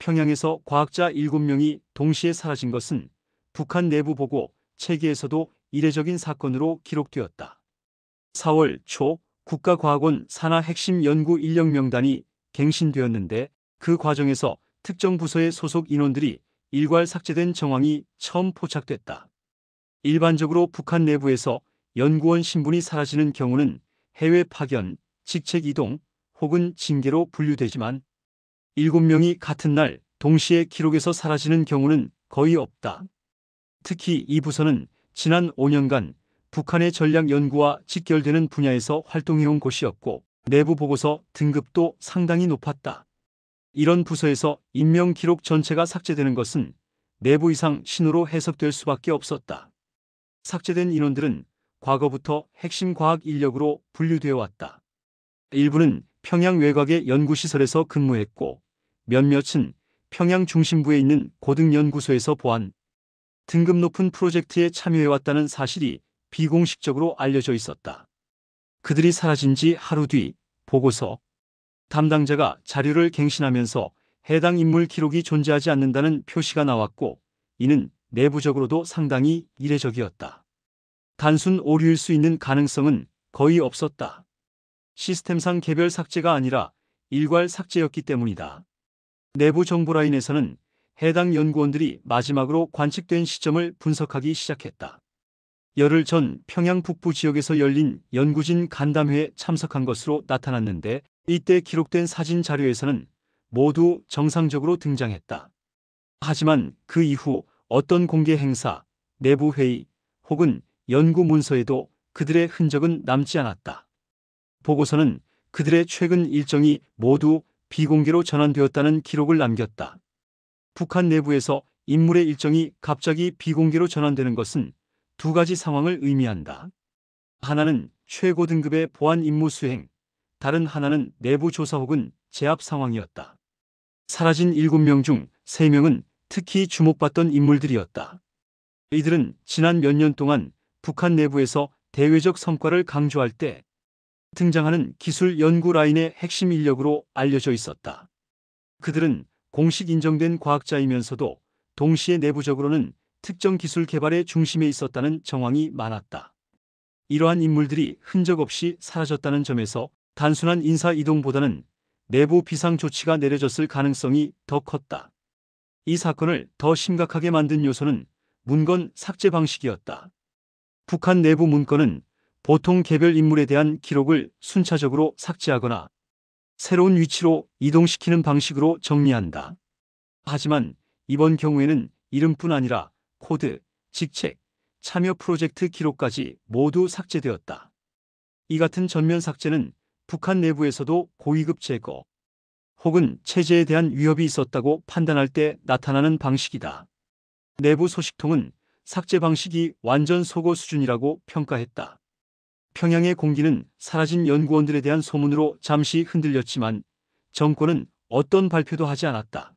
평양에서 과학자 7명이 동시에 사라진 것은 북한 내부 보고 체계에서도 이례적인 사건으로 기록되었다. 4월 초 국가과학원 산하 핵심 연구 인력 명단이 갱신되었는데 그 과정에서 특정 부서의 소속 인원들이 일괄 삭제된 정황이 처음 포착됐다. 일반적으로 북한 내부에서 연구원 신분이 사라지는 경우는 해외 파견, 직책 이동 혹은 징계로 분류되지만 7명이 같은 날 동시에 기록에서 사라지는 경우는 거의 없다. 특히 이 부서는 지난 5년간 북한의 전략 연구와 직결되는 분야에서 활동해온 곳이었고 내부 보고서 등급도 상당히 높았다. 이런 부서에서 임명 기록 전체가 삭제되는 것은 내부 이상 신호로 해석될 수밖에 없었다. 삭제된 인원들은 과거부터 핵심 과학 인력으로 분류되어 왔다. 일부는 평양 외곽의 연구시설에서 근무했고 몇몇은 평양 중심부에 있는 고등연구소에서 보안, 등급 높은 프로젝트에 참여해왔다는 사실이 비공식적으로 알려져 있었다. 그들이 사라진 지 하루 뒤 보고서 담당자가 자료를 갱신하면서 해당 인물 기록이 존재하지 않는다는 표시가 나왔고 이는 내부적으로도 상당히 이례적이었다. 단순 오류일 수 있는 가능성은 거의 없었다. 시스템상 개별 삭제가 아니라 일괄 삭제였기 때문이다. 내부 정보라인에서는 해당 연구원들이 마지막으로 관측된 시점을 분석하기 시작했다. 열흘 전 평양 북부 지역에서 열린 연구진 간담회에 참석한 것으로 나타났는데 이때 기록된 사진 자료에서는 모두 정상적으로 등장했다. 하지만 그 이후 어떤 공개 행사, 내부 회의 혹은 연구 문서에도 그들의 흔적은 남지 않았다. 보고서는 그들의 최근 일정이 모두 비공개로 전환되었다는 기록을 남겼다. 북한 내부에서 인물의 일정이 갑자기 비공개로 전환되는 것은 두 가지 상황을 의미한다. 하나는 최고 등급의 보안 임무 수행, 다른 하나는 내부 조사 혹은 제압 상황이었다. 사라진 7명 중 3명은 특히 주목받던 인물들이었다. 이들은 지난 몇 년 동안 북한 내부에서 대외적 성과를 강조할 때 등장하는 기술 연구 라인의 핵심 인력으로 알려져 있었다. 그들은 공식 인정된 과학자이면서도 동시에 내부적으로는 특정 기술 개발의 중심에 있었다는 정황이 많았다. 이러한 인물들이 흔적 없이 사라졌다는 점에서 단순한 인사 이동보다는 내부 비상 조치가 내려졌을 가능성이 더 컸다. 이 사건을 더 심각하게 만든 요소는 문건 삭제 방식이었다. 북한 내부 문건은 보통 개별 인물에 대한 기록을 순차적으로 삭제하거나 새로운 위치로 이동시키는 방식으로 정리한다. 하지만 이번 경우에는 이름뿐 아니라 코드, 직책, 참여 프로젝트 기록까지 모두 삭제되었다. 이 같은 전면 삭제는 북한 내부에서도 고위급 제거 혹은 체제에 대한 위협이 있었다고 판단할 때 나타나는 방식이다. 내부 소식통은 삭제 방식이 완전 속어 수준이라고 평가했다. 평양의 공기는 사라진 연구원들에 대한 소문으로 잠시 흔들렸지만 정권은 어떤 발표도 하지 않았다.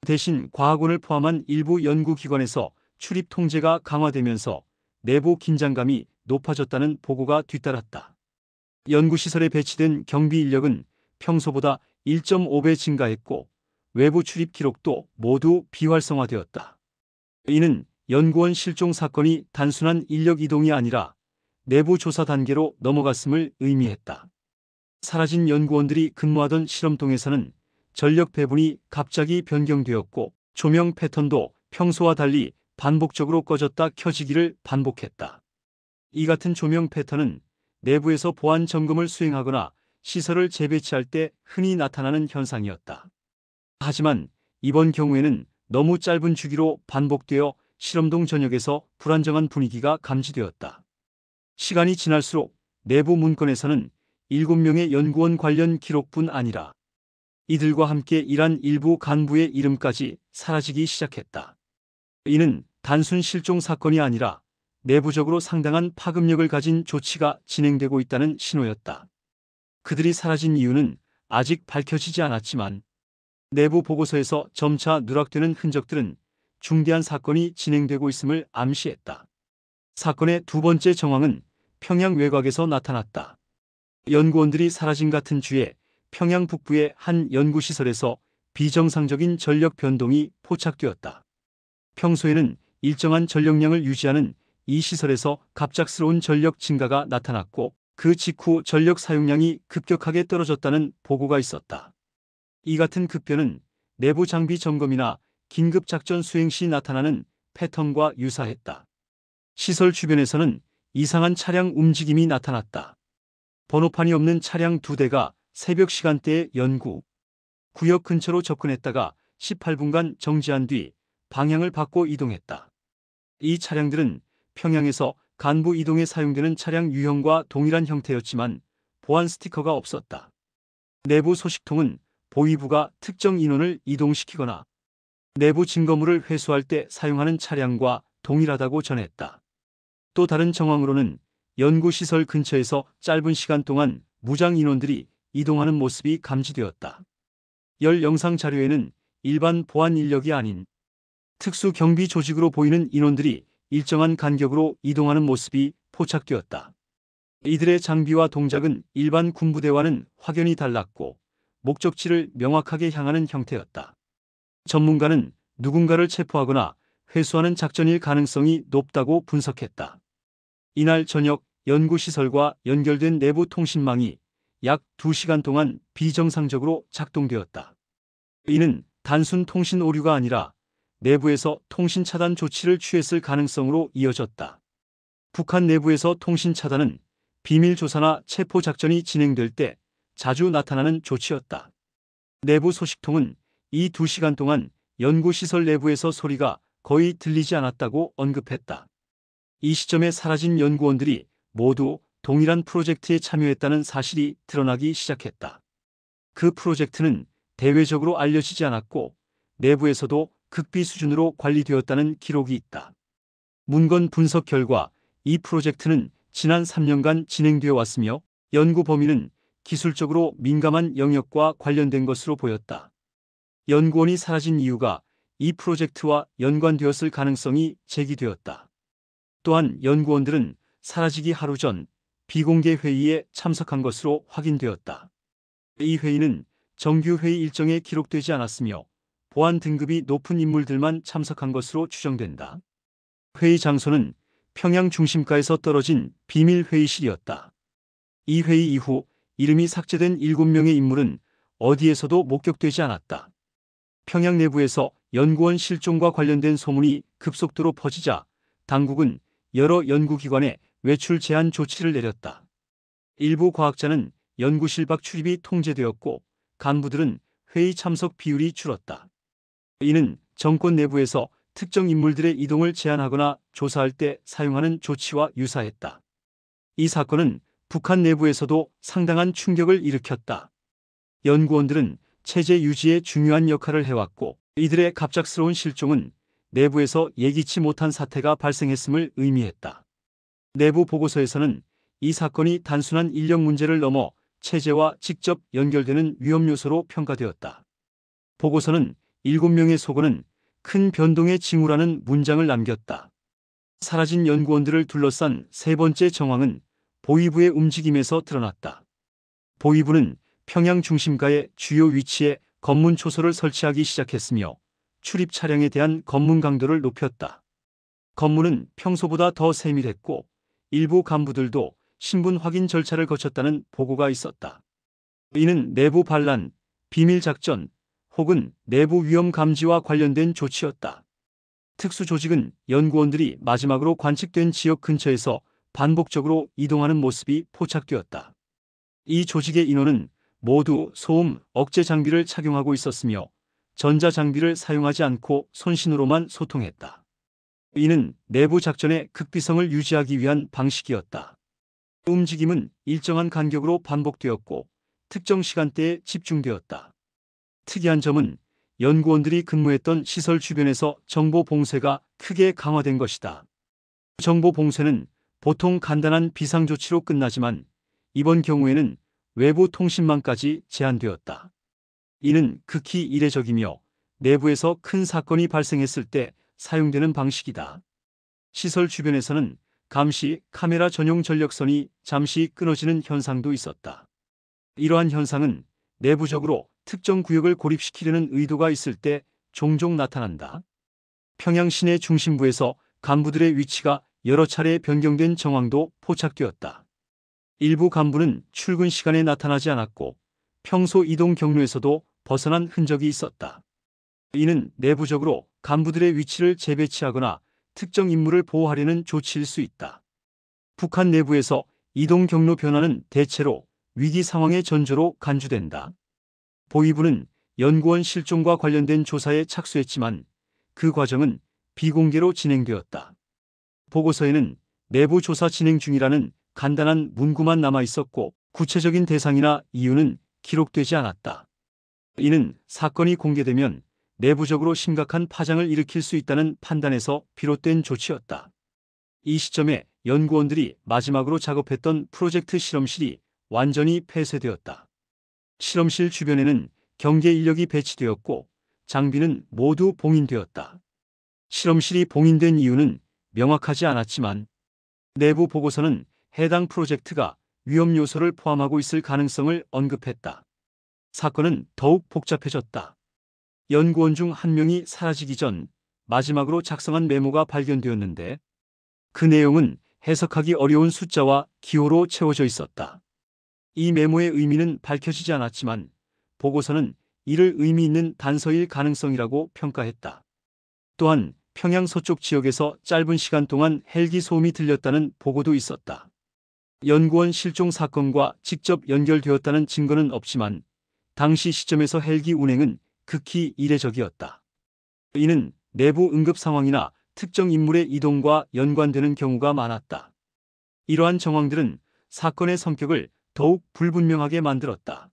대신 과학원을 포함한 일부 연구기관에서 출입 통제가 강화되면서 내부 긴장감이 높아졌다는 보고가 뒤따랐다. 연구시설에 배치된 경비 인력은 평소보다 1.5배 증가했고 외부 출입 기록도 모두 비활성화되었다. 이는 연구원 실종 사건이 단순한 인력 이동이 아니라 내부 조사 단계로 넘어갔음을 의미했다. 사라진 연구원들이 근무하던 실험동에서는 전력 배분이 갑자기 변경되었고 조명 패턴도 평소와 달리 반복적으로 꺼졌다 켜지기를 반복했다. 이 같은 조명 패턴은 내부에서 보안 점검을 수행하거나 시설을 재배치할 때 흔히 나타나는 현상이었다. 하지만 이번 경우에는 너무 짧은 주기로 반복되어 실험동 전역에서 불안정한 분위기가 감지되었다. 시간이 지날수록 내부 문건에서는 7명의 연구원 관련 기록뿐 아니라 이들과 함께 일한 일부 간부의 이름까지 사라지기 시작했다. 이는 단순 실종 사건이 아니라 내부적으로 상당한 파급력을 가진 조치가 진행되고 있다는 신호였다. 그들이 사라진 이유는 아직 밝혀지지 않았지만 내부 보고서에서 점차 누락되는 흔적들은 중대한 사건이 진행되고 있음을 암시했다. 사건의 두 번째 정황은 평양 외곽에서 나타났다. 연구원들이 사라진 같은 주에 평양 북부의 한 연구시설에서 비정상적인 전력 변동이 포착되었다. 평소에는 일정한 전력량을 유지하는 이 시설에서 갑작스러운 전력 증가가 나타났고 그 직후 전력 사용량이 급격하게 떨어졌다는 보고가 있었다. 이 같은 급변은 내부 장비 점검이나 긴급 작전 수행 시 나타나는 패턴과 유사했다. 시설 주변에서는 이상한 차량 움직임이 나타났다. 번호판이 없는 차량 2대가 새벽 시간대에 연구 구역 근처로 접근했다가 18분간 정지한 뒤 방향을 바꿔 이동했다. 이 차량들은 평양에서 간부 이동에 사용되는 차량 유형과 동일한 형태였지만 보안 스티커가 없었다. 내부 소식통은 보위부가 특정 인원을 이동시키거나 내부 증거물을 회수할 때 사용하는 차량과 동일하다고 전했다. 또 다른 정황으로는 연구시설 근처에서 짧은 시간 동안 무장 인원들이 이동하는 모습이 감지되었다. 열 영상 자료에는 일반 보안 인력이 아닌 특수 경비 조직으로 보이는 인원들이 일정한 간격으로 이동하는 모습이 포착되었다. 이들의 장비와 동작은 일반 군부대와는 확연히 달랐고 목적지를 명확하게 향하는 형태였다. 전문가는 누군가를 체포하거나 회수하는 작전일 가능성이 높다고 분석했다. 이날 저녁 연구시설과 연결된 내부 통신망이 약 2시간 동안 비정상적으로 작동되었다. 이는 단순 통신 오류가 아니라 내부에서 통신 차단 조치를 취했을 가능성으로 이어졌다. 북한 내부에서 통신 차단은 비밀 조사나 체포 작전이 진행될 때 자주 나타나는 조치였다. 내부 소식통은 이 2시간 동안 연구시설 내부에서 소리가 거의 들리지 않았다고 언급했다. 이 시점에 사라진 연구원들이 모두 동일한 프로젝트에 참여했다는 사실이 드러나기 시작했다. 그 프로젝트는 대외적으로 알려지지 않았고 내부에서도 극비 수준으로 관리되었다는 기록이 있다. 문건 분석 결과 이 프로젝트는 지난 3년간 진행되어 왔으며 연구 범위는 기술적으로 민감한 영역과 관련된 것으로 보였다. 연구원이 사라진 이유가 이 프로젝트와 연관되었을 가능성이 제기되었다. 또한 연구원들은 사라지기 하루 전 비공개 회의에 참석한 것으로 확인되었다. 이 회의는 정규 회의 일정에 기록되지 않았으며 보안 등급이 높은 인물들만 참석한 것으로 추정된다. 회의 장소는 평양 중심가에서 떨어진 비밀 회의실이었다. 이 회의 이후 이름이 삭제된 7명의 인물은 어디에서도 목격되지 않았다. 평양 내부에서 연구원 실종과 관련된 소문이 급속도로 퍼지자 당국은 여러 연구기관에 외출 제한 조치를 내렸다. 일부 과학자는 연구실 밖 출입이 통제되었고 간부들은 회의 참석 비율이 줄었다. 이는 정권 내부에서 특정 인물들의 이동을 제한하거나 조사할 때 사용하는 조치와 유사했다. 이 사건은 북한 내부에서도 상당한 충격을 일으켰다. 연구원들은 체제 유지에 중요한 역할을 해왔고 이들의 갑작스러운 실종은 내부에서 예기치 못한 사태가 발생했음을 의미했다. 내부 보고서에서는 이 사건이 단순한 인력 문제를 넘어 체제와 직접 연결되는 위험 요소로 평가되었다. 보고서는 7명의 속어는 큰 변동의 징후라는 문장을 남겼다. 사라진 연구원들을 둘러싼 세 번째 정황은 보위부의 움직임에서 드러났다. 보위부는 평양 중심가의 주요 위치에 검문 초소를 설치하기 시작했으며 출입 차량에 대한 검문 강도를 높였다. 검문은 평소보다 더 세밀했고 일부 간부들도 신분 확인 절차를 거쳤다는 보고가 있었다. 이는 내부 반란, 비밀 작전 혹은 내부 위험 감지와 관련된 조치였다. 특수조직은 연구원들이 마지막으로 관측된 지역 근처에서 반복적으로 이동하는 모습이 포착되었다. 이 조직의 인원은 모두 소음 억제 장비를 착용하고 있었으며 전자장비를 사용하지 않고 손신으로만 소통했다. 이는 내부 작전의 극비성을 유지하기 위한 방식이었다. 움직임은 일정한 간격으로 반복되었고 특정 시간대에 집중되었다. 특이한 점은 연구원들이 근무했던 시설 주변에서 정보 봉쇄가 크게 강화된 것이다. 정보 봉쇄는 보통 간단한 비상조치로 끝나지만 이번 경우에는 외부 통신망까지 제한되었다. 이는 극히 이례적이며 내부에서 큰 사건이 발생했을 때 사용되는 방식이다. 시설 주변에서는 감시 카메라 전용 전력선이 잠시 끊어지는 현상도 있었다. 이러한 현상은 내부적으로 특정 구역을 고립시키려는 의도가 있을 때 종종 나타난다. 평양 시내 중심부에서 간부들의 위치가 여러 차례 변경된 정황도 포착되었다. 일부 간부는 출근 시간에 나타나지 않았고 평소 이동 경로에서도 벗어난 흔적이 있었다. 이는 내부적으로 간부들의 위치를 재배치하거나 특정 인물을 보호하려는 조치일 수 있다. 북한 내부에서 이동 경로 변화는 대체로 위기 상황의 전조로 간주된다. 보위부는 연구원 실종과 관련된 조사에 착수했지만 그 과정은 비공개로 진행되었다. 보고서에는 내부 조사 진행 중이라는 간단한 문구만 남아 있었고 구체적인 대상이나 이유는 기록되지 않았다. 이는 사건이 공개되면 내부적으로 심각한 파장을 일으킬 수 있다는 판단에서 비롯된 조치였다. 이 시점에 연구원들이 마지막으로 작업했던 프로젝트 실험실이 완전히 폐쇄되었다. 실험실 주변에는 경계 인력이 배치되었고 장비는 모두 봉인되었다. 실험실이 봉인된 이유는 명확하지 않았지만 내부 보고서는 해당 프로젝트가 위험 요소를 포함하고 있을 가능성을 언급했다. 사건은 더욱 복잡해졌다. 연구원 중 한 명이 사라지기 전 마지막으로 작성한 메모가 발견되었는데 그 내용은 해석하기 어려운 숫자와 기호로 채워져 있었다. 이 메모의 의미는 밝혀지지 않았지만 보고서는 이를 의미 있는 단서일 가능성이라고 평가했다. 또한 평양 서쪽 지역에서 짧은 시간 동안 헬기 소음이 들렸다는 보고도 있었다. 연구원 실종 사건과 직접 연결되었다는 증거는 없지만 당시 시점에서 헬기 운행은 극히 이례적이었다. 이는 내부 응급 상황이나 특정 인물의 이동과 연관되는 경우가 많았다. 이러한 정황들은 사건의 성격을 더욱 불분명하게 만들었다.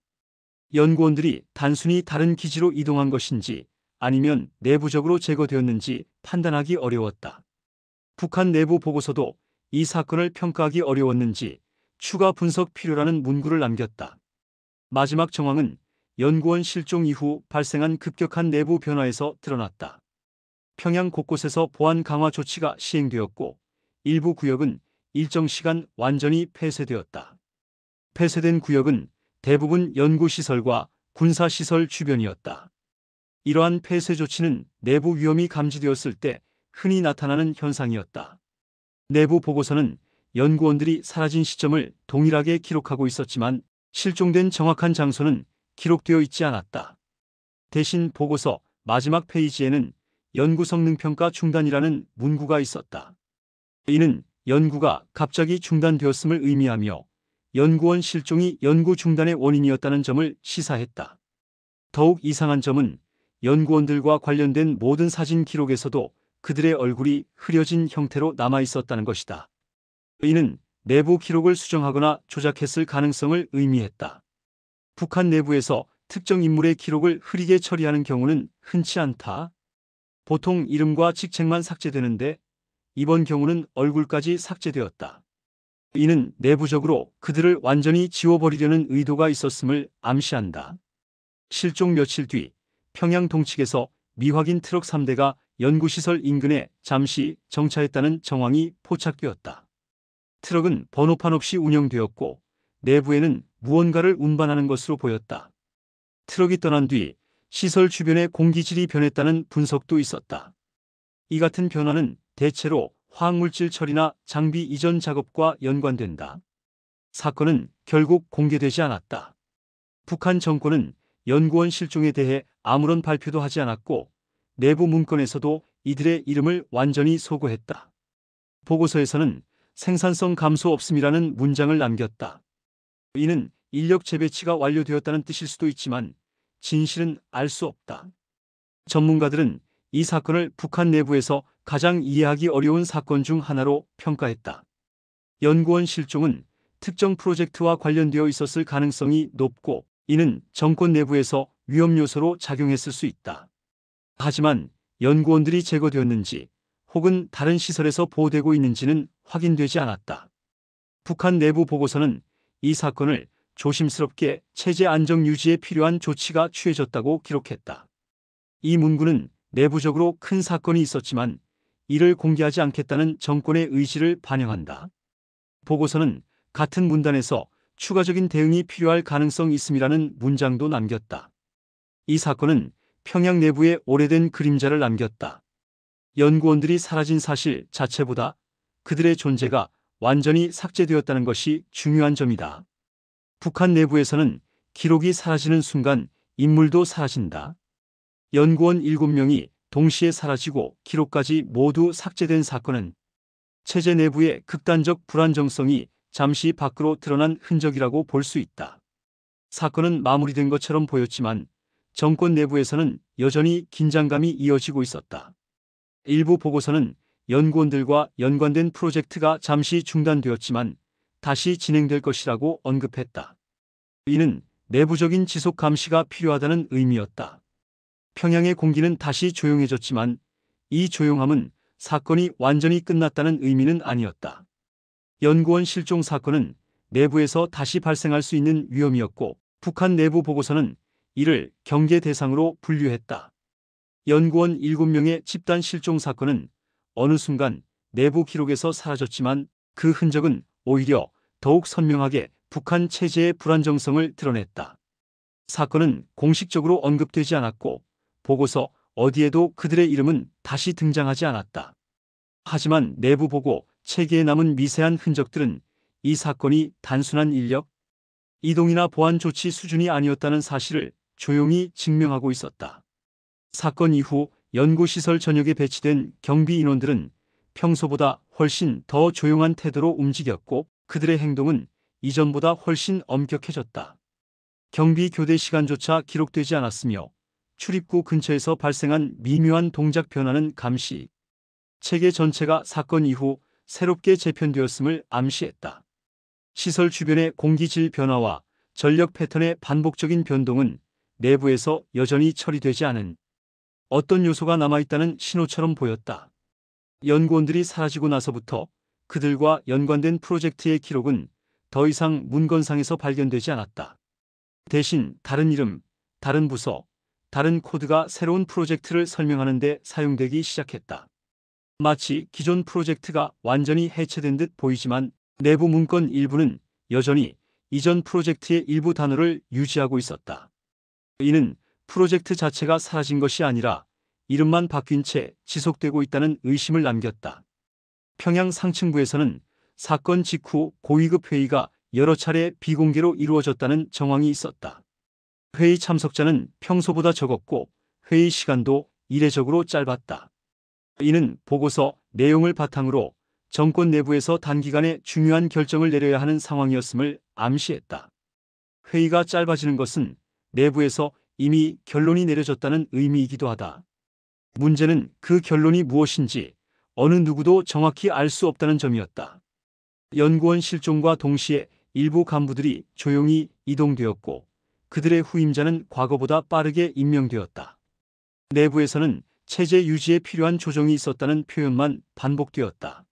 연구원들이 단순히 다른 기지로 이동한 것인지 아니면 내부적으로 제거되었는지 판단하기 어려웠다. 북한 내부 보고서도 이 사건을 평가하기 어려웠는지 추가 분석 필요라는 문구를 남겼다. 마지막 정황은 연구원 실종 이후 발생한 급격한 내부 변화에서 드러났다. 평양 곳곳에서 보안 강화 조치가 시행되었고 일부 구역은 일정 시간 완전히 폐쇄되었다. 폐쇄된 구역은 대부분 연구시설과 군사시설 주변이었다. 이러한 폐쇄 조치는 내부 위험이 감지되었을 때 흔히 나타나는 현상이었다. 내부 보고서는 연구원들이 사라진 시점을 동일하게 기록하고 있었지만 실종된 정확한 장소는 기록되어 있지 않았다. 대신 보고서 마지막 페이지에는 연구 성능 평가 중단이라는 문구가 있었다. 이는 연구가 갑자기 중단되었음을 의미하며 연구원 실종이 연구 중단의 원인이었다는 점을 시사했다. 더욱 이상한 점은 연구원들과 관련된 모든 사진 기록에서도 그들의 얼굴이 흐려진 형태로 남아 있었다는 것이다. 이는 내부 기록을 수정하거나 조작했을 가능성을 의미했다. 북한 내부에서 특정 인물의 기록을 흐리게 처리하는 경우는 흔치 않다. 보통 이름과 직책만 삭제되는데 이번 경우는 얼굴까지 삭제되었다. 이는 내부적으로 그들을 완전히 지워버리려는 의도가 있었음을 암시한다. 실종 며칠 뒤 평양 동측에서 미확인 트럭 3대가 연구시설 인근에 잠시 정차했다는 정황이 포착되었다. 트럭은 번호판 없이 운영되었고 내부에는 무언가를 운반하는 것으로 보였다. 트럭이 떠난 뒤 시설 주변의 공기질이 변했다는 분석도 있었다. 이 같은 변화는 대체로 화학물질 처리나 장비 이전 작업과 연관된다. 사건은 결국 공개되지 않았다. 북한 정권은 연구원 실종에 대해 아무런 발표도 하지 않았고 내부 문건에서도 이들의 이름을 완전히 소거했다. 보고서에서는 생산성 감소 없음이라는 문장을 남겼다. 이는 인력 재배치가 완료되었다는 뜻일 수도 있지만 진실은 알 수 없다. 전문가들은 이 사건을 북한 내부에서 가장 이해하기 어려운 사건 중 하나로 평가했다. 연구원 실종은 특정 프로젝트와 관련되어 있었을 가능성이 높고 이는 정권 내부에서 위험 요소로 작용했을 수 있다. 하지만 연구원들이 제거되었는지 혹은 다른 시설에서 보호되고 있는지는 확인되지 않았다. 북한 내부 보고서는 이 사건을 조심스럽게 체제 안정 유지에 필요한 조치가 취해졌다고 기록했다. 이 문구는 내부적으로 큰 사건이 있었지만 이를 공개하지 않겠다는 정권의 의지를 반영한다. 보고서는 같은 문단에서 추가적인 대응이 필요할 가능성이 있음이라는 문장도 남겼다. 이 사건은 평양 내부에 오래된 그림자를 남겼다. 연구원들이 사라진 사실 자체보다 그들의 존재가 완전히 삭제되었다는 것이 중요한 점이다. 북한 내부에서는 기록이 사라지는 순간 인물도 사라진다. 연구원 7명이 동시에 사라지고 기록까지 모두 삭제된 사건은 체제 내부의 극단적 불안정성이 잠시 밖으로 드러난 흔적이라고 볼 수 있다. 사건은 마무리된 것처럼 보였지만 정권 내부에서는 여전히 긴장감이 이어지고 있었다. 일부 보고서는 연구원들과 연관된 프로젝트가 잠시 중단되었지만 다시 진행될 것이라고 언급했다. 이는 내부적인 지속 감시가 필요하다는 의미였다. 평양의 공기는 다시 조용해졌지만 이 조용함은 사건이 완전히 끝났다는 의미는 아니었다. 연구원 실종 사건은 내부에서 다시 발생할 수 있는 위험이었고 북한 내부 보고서는 이를 경계 대상으로 분류했다. 연구원 7명의 집단 실종 사건은 어느 순간 내부 기록에서 사라졌지만 그 흔적은 오히려 더욱 선명하게 북한 체제의 불안정성을 드러냈다. 사건은 공식적으로 언급되지 않았고 보고서 어디에도 그들의 이름은 다시 등장하지 않았다. 하지만 내부 보고 체계에 남은 미세한 흔적들은 이 사건이 단순한 인력, 이동이나 보안 조치 수준이 아니었다는 사실을 조용히 증명하고 있었다. 사건 이후 연구시설 전역에 배치된 경비 인원들은 평소보다 훨씬 더 조용한 태도로 움직였고 그들의 행동은 이전보다 훨씬 엄격해졌다. 경비 교대 시간조차 기록되지 않았으며 출입구 근처에서 발생한 미묘한 동작 변화는 감시, 체계 전체가 사건 이후 새롭게 재편되었음을 암시했다. 시설 주변의 공기질 변화와 전력 패턴의 반복적인 변동은 내부에서 여전히 처리되지 않은 어떤 요소가 남아있다는 신호처럼 보였다. 연구원들이 사라지고 나서부터 그들과 연관된 프로젝트의 기록은 더 이상 문건상에서 발견되지 않았다. 대신 다른 이름, 다른 부서, 다른 코드가 새로운 프로젝트를 설명하는 데 사용되기 시작했다. 마치 기존 프로젝트가 완전히 해체된 듯 보이지만 내부 문건 일부는 여전히 이전 프로젝트의 일부 단어를 유지하고 있었다. 이는 프로젝트 자체가 사라진 것이 아니라 이름만 바뀐 채 지속되고 있다는 의심을 남겼다. 평양 상층부에서는 사건 직후 고위급 회의가 여러 차례 비공개로 이루어졌다는 정황이 있었다. 회의 참석자는 평소보다 적었고 회의 시간도 이례적으로 짧았다. 이는 보고서 내용을 바탕으로 정권 내부에서 단기간에 중요한 결정을 내려야 하는 상황이었음을 암시했다. 회의가 짧아지는 것은 내부에서 이미 결론이 내려졌다는 의미이기도 하다. 문제는 그 결론이 무엇인지 어느 누구도 정확히 알 수 없다는 점이었다. 연구원 실종과 동시에 일부 간부들이 조용히 이동되었고 그들의 후임자는 과거보다 빠르게 임명되었다. 내부에서는 체제 유지에 필요한 조정이 있었다는 표현만 반복되었다.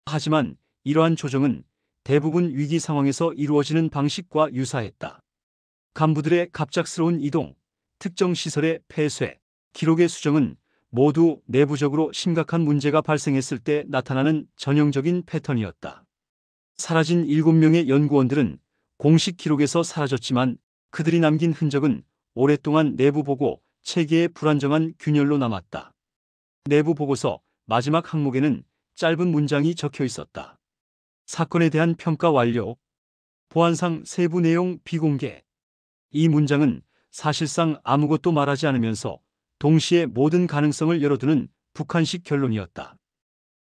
하지만 이러한 조정은 대부분 위기 상황에서 이루어지는 방식과 유사했다. 간부들의 갑작스러운 이동, 특정 시설의 폐쇄, 기록의 수정은 모두 내부적으로 심각한 문제가 발생했을 때 나타나는 전형적인 패턴이었다. 사라진 7명의 연구원들은 공식 기록에서 사라졌지만 그들이 남긴 흔적은 오랫동안 내부 보고 체계의 불안정한 균열로 남았다. 내부 보고서 마지막 항목에는 짧은 문장이 적혀 있었다. 사건에 대한 평가 완료. 보안상 세부 내용 비공개. 이 문장은 사실상 아무것도 말하지 않으면서 동시에 모든 가능성을 열어두는 북한식 결론이었다.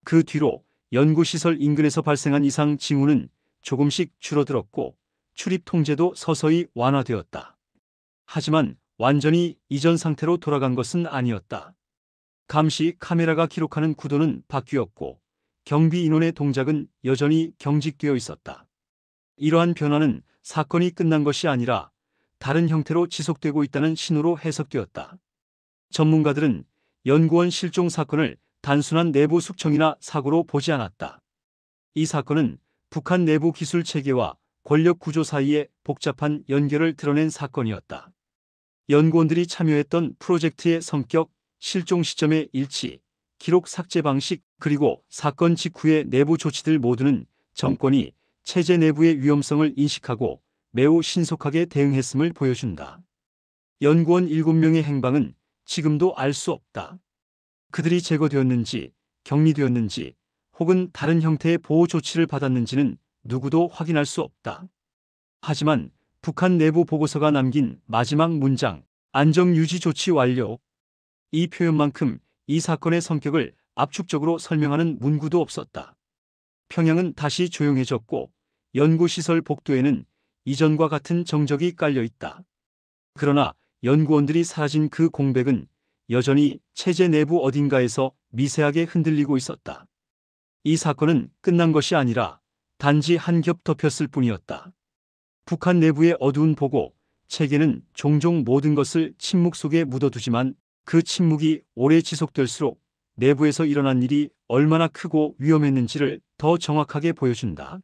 그 뒤로 연구시설 인근에서 발생한 이상 징후는 조금씩 줄어들었고 출입 통제도 서서히 완화되었다. 하지만 완전히 이전 상태로 돌아간 것은 아니었다. 감시 카메라가 기록하는 구도는 바뀌었고 경비 인원의 동작은 여전히 경직되어 있었다. 이러한 변화는 사건이 끝난 것이 아니라 다른 형태로 지속되고 있다는 신호로 해석되었다. 전문가들은 연구원 실종 사건을 단순한 내부 숙청이나 사고로 보지 않았다. 이 사건은 북한 내부 기술 체계와 권력 구조 사이의 복잡한 연결을 드러낸 사건이었다. 연구원들이 참여했던 프로젝트의 성격, 실종 시점의 일치, 기록 삭제 방식, 그리고 사건 직후의 내부 조치들 모두는 정권이 체제 내부의 위험성을 인식하고 매우 신속하게 대응했음을 보여준다. 연구원 7명의 행방은 지금도 알 수 없다. 그들이 제거되었는지, 격리되었는지, 혹은 다른 형태의 보호 조치를 받았는지는 누구도 확인할 수 없다. 하지만 북한 내부 보고서가 남긴 마지막 문장, 안정유지 조치 완료. 이 표현만큼 이 사건의 성격을 압축적으로 설명하는 문구도 없었다. 평양은 다시 조용해졌고 연구시설 복도에는 이전과 같은 정적이 깔려 있다. 그러나 연구원들이 사라진 그 공백은 여전히 체제 내부 어딘가에서 미세하게 흔들리고 있었다. 이 사건은 끝난 것이 아니라 단지 한 겹 덮였을 뿐이었다. 북한 내부의 어두운 보고, 체계는 종종 모든 것을 침묵 속에 묻어두지만 그 침묵이 오래 지속될수록 내부에서 일어난 일이 얼마나 크고 위험했는지를 더 정확하게 보여준다.